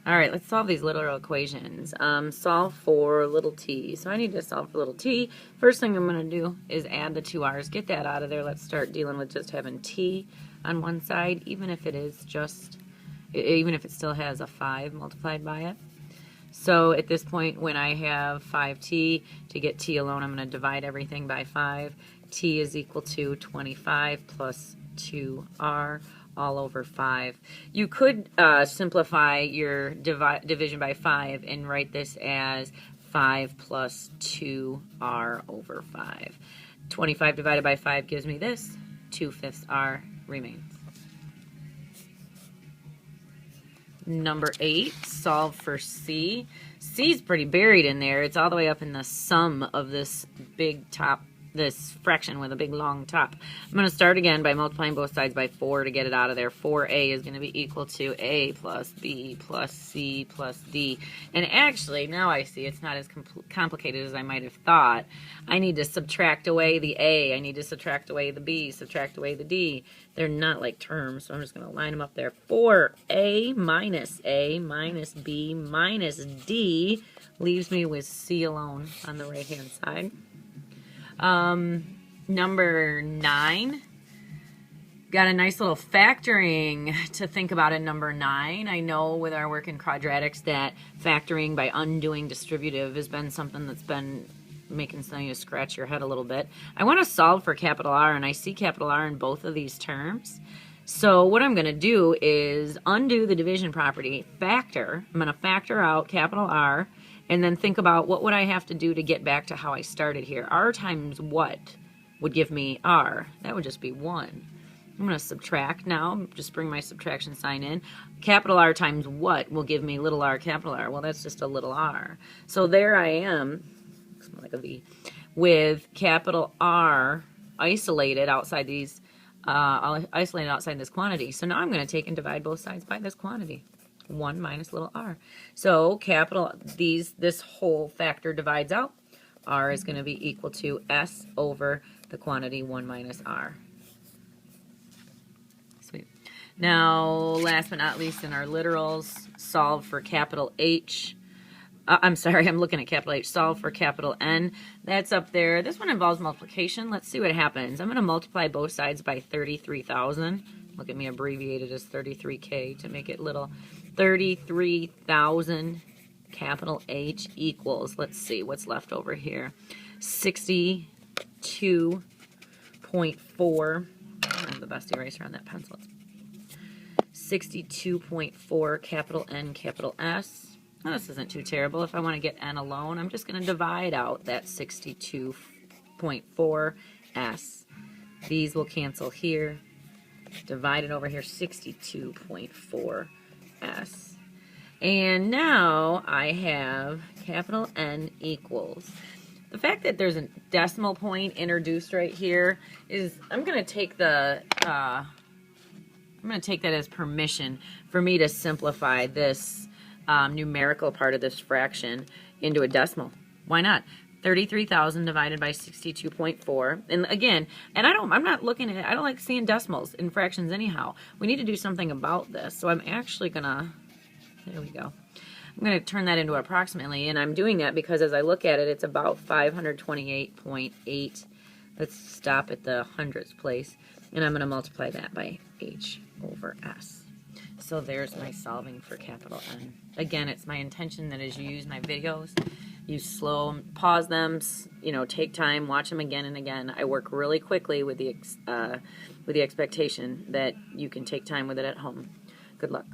All right, let's solve these literal equations. Solve for little t. So I need to solve for little t. First thing I'm going to do is add the two r's. Get that out of there. Let's start dealing with just having t on one side, even if it still has a 5 multiplied by it. So at this point, when I have 5t, to get t alone, I'm going to divide everything by 5. T is equal to 25 plus 2r all over 5. You could simplify your division by 5 and write this as 5 plus 2r over 5. 25 divided by 5 gives me this. 2/5 r remains. Number 8, solve for C. C's pretty buried in there. It's all the way up in the sum of this big top, this fraction with a big long top. I'm going to start again by multiplying both sides by 4 to get it out of there. 4a is going to be equal to a plus b plus c plus d. And actually, now I see it's not as complicated as I might have thought. I need to subtract away the a. I need to subtract away the b, subtract away the d. They're not like terms, so I'm just going to line them up there. 4a minus b minus d leaves me with c alone on the right-hand side. Number 9, got a nice little factoring to think about in number 9. I know with our work in quadratics that factoring by undoing distributive has been something that's been making some of you scratch your head a little bit. I want to solve for capital R, and I see capital R in both of these terms. So what I'm going to do is undo the division property, factor. I'm going to factor out capital R, and then think about what would I have to do to get back to how I started here. R times what would give me R? That would just be 1. I'm going to subtract now. Just bring my subtraction sign in. Capital R times what will give me little r capital R? Well, that's just a little r. So there I am, looks more like a V, with capital R isolated outside these, isolated outside this quantity. So now I'm going to take and divide both sides by this quantity. 1 minus little r. So this whole factor divides out. R is going to be equal to S over the quantity 1 minus r. Sweet. Now, last but not least in our literals, solve for capital H. I'm sorry, I'm looking at capital H. Solve for capital N. That's up there. This one involves multiplication. Let's see what happens. I'm going to multiply both sides by 33,000. Look at me abbreviated as 33K to make it little. 33,000 capital H equals, let's see what's left over here, 62.4. I have the best eraser on that pencil. 62.4 capital N capital S. Well, this isn't too terrible. If I want to get N alone, I'm just going to divide out that 62.4 S. These will cancel here. Divide it over here, 62.4 S. And now I have capital N equals. The fact that there's a decimal point introduced right here is, I'm going to take that as permission for me to simplify this numerical part of this fraction into a decimal. Why not? 33,000 divided by 62.4. And again, and I don't like seeing decimals in fractions anyhow. We need to do something about this. So I'm actually gonna, there we go. I'm gonna turn that into approximately, and I'm doing that because as I look at it, it's about 528.8. Let's stop at the hundredths place. And I'm gonna multiply that by H over S. So there's my solving for capital N. Again, it's my intention that as you use my videos, you pause them, take time, watch them again and again. I work really quickly with the expectation that you can take time with it at home. Good luck.